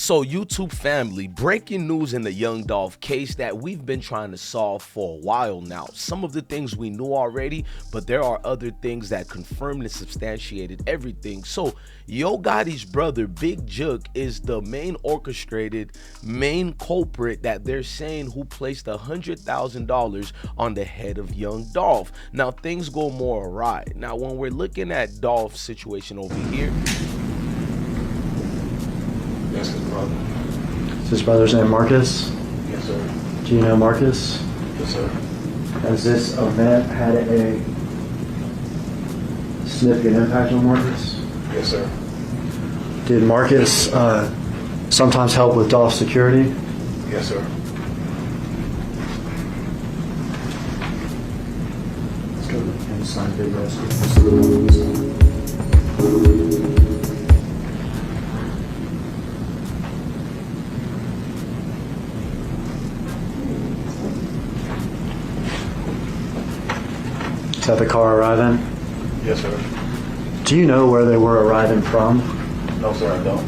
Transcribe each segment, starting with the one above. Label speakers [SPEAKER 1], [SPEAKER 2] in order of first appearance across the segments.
[SPEAKER 1] So YouTube family, breaking news in the Young Dolph case that we've been trying to solve for a while now. Some of the things we knew already, but there are other things that confirmed and substantiated everything. So Yo Gotti's brother, Big Jook, is the main orchestrated, main culprit that they're saying who placed $100,000 on the head of Young Dolph. Now things go more awry. Now when we're looking at Dolph's situation over here,
[SPEAKER 2] that's his brother.
[SPEAKER 3] Is his brother's name Marcus?
[SPEAKER 2] Yes, sir.
[SPEAKER 3] Do you know Marcus?
[SPEAKER 2] Yes, sir.
[SPEAKER 3] Has this event had a significant impact on Marcus?
[SPEAKER 2] Yes, sir.
[SPEAKER 3] Did Marcus sometimes help with Dolph's security?
[SPEAKER 2] Yes, sir.
[SPEAKER 3] Let's go to the inside big rescue. Is that the car arriving?
[SPEAKER 2] Yes, sir.
[SPEAKER 3] Do you know where they were arriving from?
[SPEAKER 2] No, sir, I don't.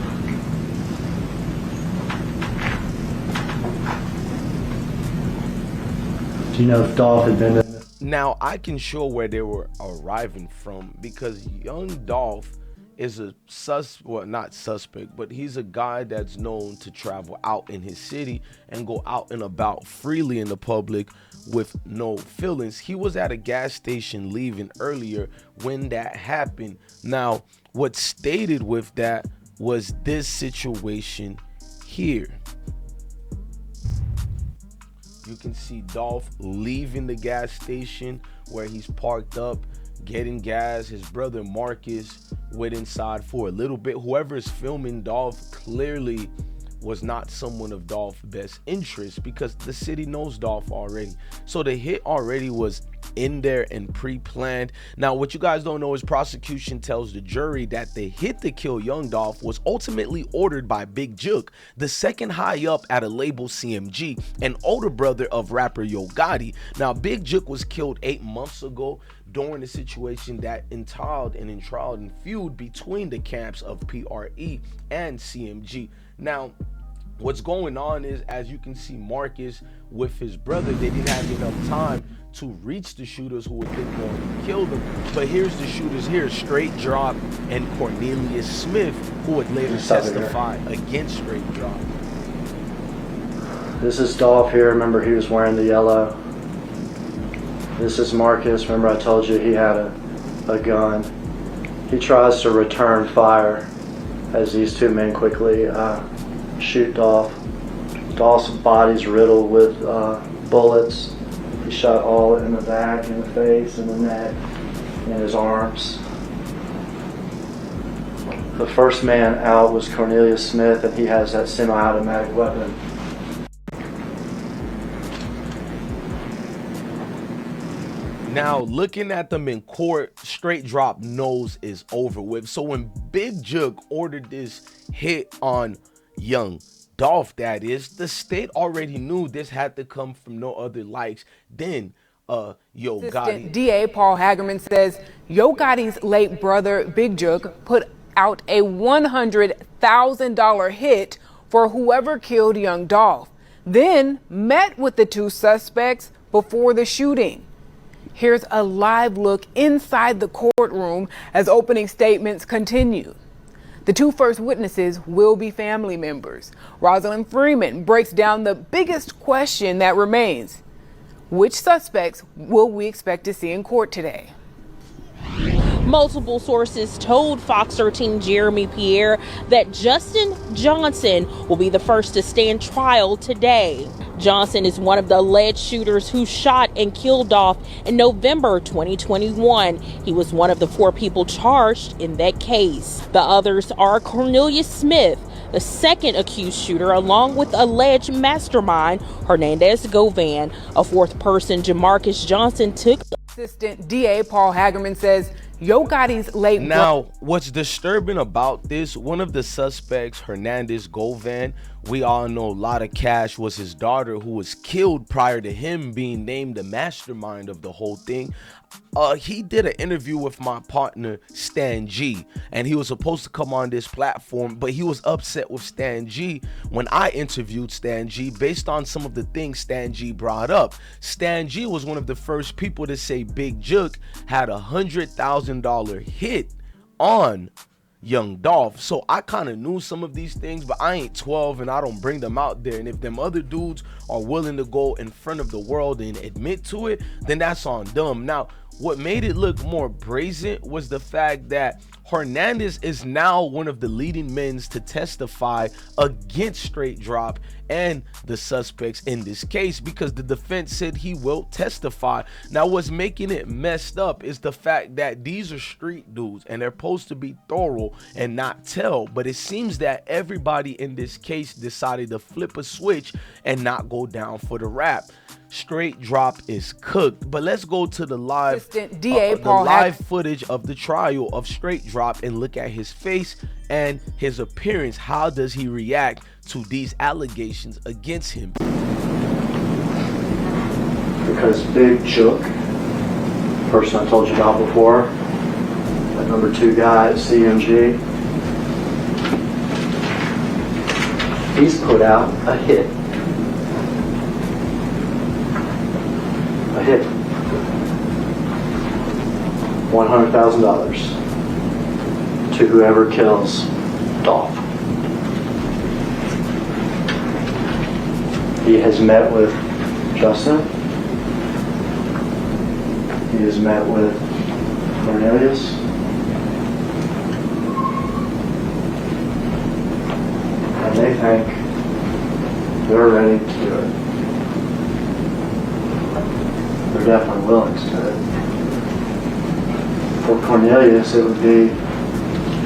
[SPEAKER 3] Do you know if Dolph had been there?
[SPEAKER 1] now I can show where they were arriving from, because Young Dolph is a not suspect, but he's a guy that's known to travel out in his city and go out and about freely in the public with no feelings. He was at a gas station leaving earlier when that happened. Now, what's stated with that was this situation here. You can see Dolph leaving the gas station where he's parked up, getting gas. His brother Marcus went inside for a little bit. Whoever is filming Dolph clearly was not someone of Dolph's best interest, because the city knows Dolph already. So the hit already was in there and pre-planned. Now, what you guys don't know is prosecution tells the jury that the hit to kill Young Dolph was ultimately ordered by Big Jook, the second high up at a label CMG, and older brother of rapper Yo Gotti. Now, Big Jook was killed 8 months ago during a situation that entailed an enthralled and feud between the camps of PRE and CMG. Now, what's going on is, as you can see, Marcus with his brother, they didn't have enough time to reach the shooters who would then go and kill them. But here's the shooters here, Straightdroppp and Cornelius Smith, who would later testify against Straightdroppp.
[SPEAKER 3] This is Dolph here. Remember, he was wearing the yellow. This is Marcus. Remember, I told you he had a gun. He tries to return fire as these two men quickly shoot Dolph. Dolph's body's riddled with bullets. He shot all in the back, in the face, in the neck, in his arms. The first man out was Cornelius Smith, and he has that semi-automatic weapon.
[SPEAKER 1] Now, looking at them in court, Straightdroppp knows is over with. So when Big Jook ordered this hit on Young Dolph, that is, the state already knew this had to come from no other likes than Yo Gotti.
[SPEAKER 4] DA Paul Hagerman says Yo Gotti's late brother Big Jook put out a $100,000 hit for whoever killed Young Dolph, then met with the two suspects before the shooting. Here's a live look inside the courtroom as opening statements continue. The two first witnesses will be family members. Rosalind Freeman breaks down the biggest question that remains. Which suspects will we expect to see in court today?
[SPEAKER 5] Multiple sources told Fox 13 Jeremy Pierre that Justin Johnson will be the first to stand trial today. Johnson is one of the alleged shooters who shot and killed Dolph in November 2021. He was one of the 4 people charged in that case. The others are Cornelius Smith, the second accused shooter, along with alleged mastermind Hernandez Govan. A fourth person, Jamarcus Johnson, took.
[SPEAKER 4] Assistant DA Paul Hagerman says Yo Gotti's late.
[SPEAKER 1] Now, what's disturbing about this, one of the suspects, Hernandez Govan, we all know Lotta Cash was his daughter, who was killed prior to him being named the mastermind of the whole thing. he did an interview with my partner Stan G, and he was supposed to come on this platform, but he was upset with Stan G when I interviewed Stan G based on some of the things Stan G brought up. Stan G was one of the first people to say Big Jook had $100,000 hit on Young Dolph. So I kind of knew some of these things, but I ain't 12 and I don't bring them out there. And if them other dudes are willing to go in front of the world and admit to it, then that's on them. Now, what made it look more brazen was the fact that Hernandez is now one of the leading men to testify against Straight Drop and the suspects in this case, because the defense said he will testify. Now, what's making it messed up is the fact that these are street dudes and they're supposed to be thorough and not tell, but it seems that everybody in this case decided to flip a switch and not go down for the rap. Straight Drop is cooked. But let's go to the live footage of the trial of Straight Drop and look at his face and his appearance. How does he react to these allegations against him?
[SPEAKER 3] Because Big Jook, person I told you about before, that number 2 guy at CMG, he's put out a hit. Hit $100,000 to whoever kills Dolph. He has met with Justin. He has met with Cornelius. And they think they're ready to do it. They're definitely willing to do it. For Cornelius, it would be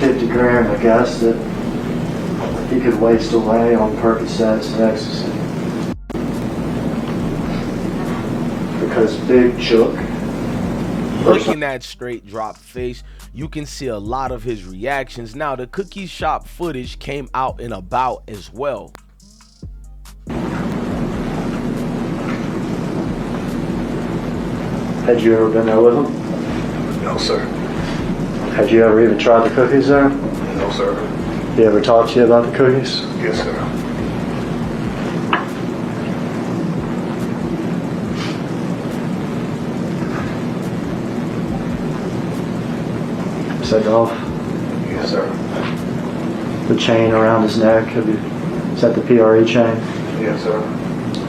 [SPEAKER 3] 50 grand, I guess, that he could waste away on Percocets and ecstasy. Because Big Jook,
[SPEAKER 1] looking at Straight Drop face, you can see a lot of his reactions. Now, the cookie shop footage came out and about as well.
[SPEAKER 3] Had you ever been there with him?
[SPEAKER 2] No, sir.
[SPEAKER 3] Had you ever even tried the cookies there?
[SPEAKER 2] No, sir.
[SPEAKER 3] He ever talked to you about the cookies?
[SPEAKER 2] Yes, sir.
[SPEAKER 3] Said Dolph?
[SPEAKER 2] Yes, sir.
[SPEAKER 3] The chain around his neck, is that the PRE chain?
[SPEAKER 2] Yes, sir.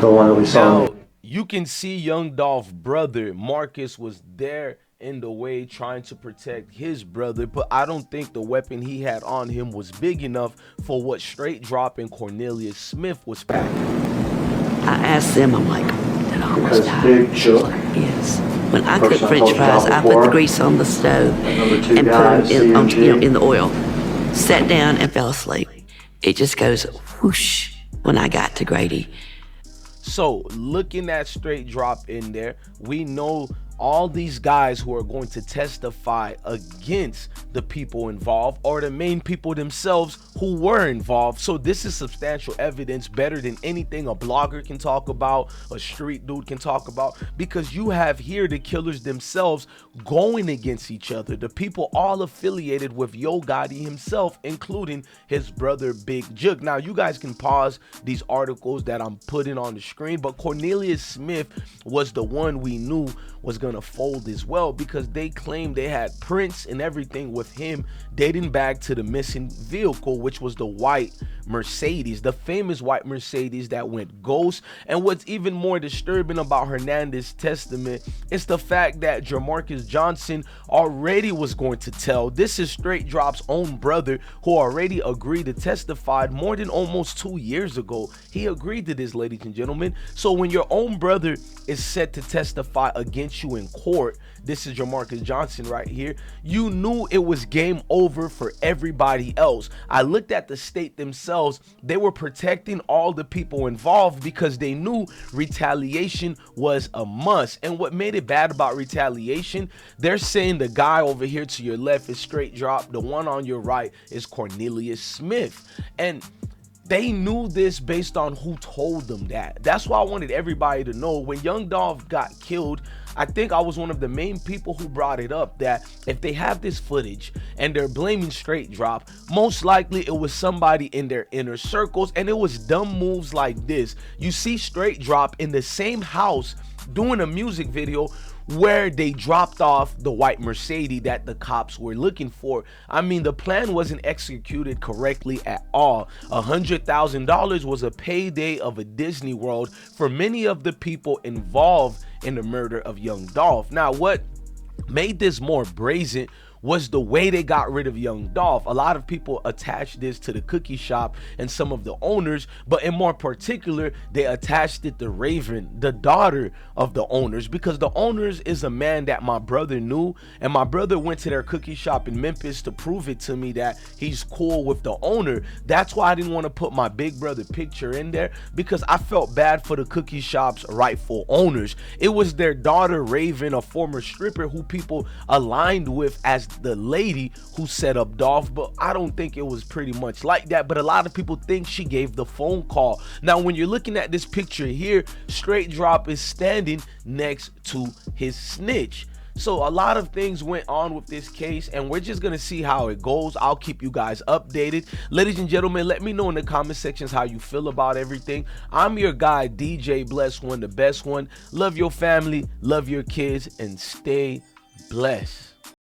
[SPEAKER 3] The one that we saw?
[SPEAKER 1] Now, you can see Young Dolph's brother, Marcus, was there in the way trying to protect his brother, but I don't think the weapon he had on him was big enough for what Straight Drop and Cornelius Smith was packing.
[SPEAKER 6] I asked them, I'm like, did I almost die?
[SPEAKER 3] Big Jook.
[SPEAKER 6] Yes. When I cook French fries, I put the grease on the stove and put them in the oil. Sat down and fell asleep. It just goes whoosh when I got to Grady.
[SPEAKER 1] So looking at Straight Drop in there, we know all these guys who are going to testify against the people involved are the main people themselves who were involved. So this is substantial evidence, better than anything a blogger can talk about, a street dude can talk about, because you have here the killers themselves going against each other, the people all affiliated with Yo Gotti himself, including his brother Big Jook. Now you guys can pause these articles that I'm putting on the screen, but Cornelius Smith was the one we knew was gonna fold as well, because they claimed they had prints and everything with him dating back to the missing vehicle, which was the white Mercedes, the famous white Mercedes that went ghost. And what's even more disturbing about Hernandez's testament is the fact that Jamarcus Johnson already was going to tell. This is Straight Drop's own brother, who already agreed to testify more than almost 2 years ago. He agreed to this, ladies and gentlemen. So when your own brother is set to testify against you in court, this is Jamarcus Johnson right here, you knew it was game over for everybody else. I looked at the state themselves. They were protecting all the people involved because they knew retaliation was a must. And what made it bad about retaliation, they're saying the guy over here to your left is Straight Drop, the one on your right is Cornelius Smith. And they knew this based on who told them that. That's why I wanted everybody to know when Young Dolph got killed, I think I was one of the main people who brought it up, that if they have this footage and they're blaming Straight Drop, most likely it was somebody in their inner circles, and it was dumb moves like this. You see Straight Drop in the same house doing a music video where they dropped off the white Mercedes that the cops were looking for. I mean, the plan wasn't executed correctly at all. $100,000 was a payday of a Disney World for many of the people involved in the murder of young Dolph. Now, what made this more brazen was the way they got rid of young Dolph. A lot of people attached this to the cookie shop and some of the owners, but in more particular, they attached it to Raven, the daughter of the owners, because the owners is a man that my brother knew, and my brother went to their cookie shop in Memphis to prove it to me that he's cool with the owner. That's why I didn't want to put my big brother picture in there, because I felt bad for the cookie shop's rightful owners. It was their daughter Raven, a former stripper who people aligned with as the lady who set up Dolph, but I don't think it was pretty much like that. But a lot of people think she gave the phone call. Now, when you're looking at this picture here, Straight Drop is standing next to his snitch. So a lot of things went on with this case, and we're just gonna see how it goes. I'll keep you guys updated. Ladies and gentlemen, let me know in the comment sections how you feel about everything. I'm your guy, DJ Bless One, the best one. Love your family, love your kids, and stay blessed.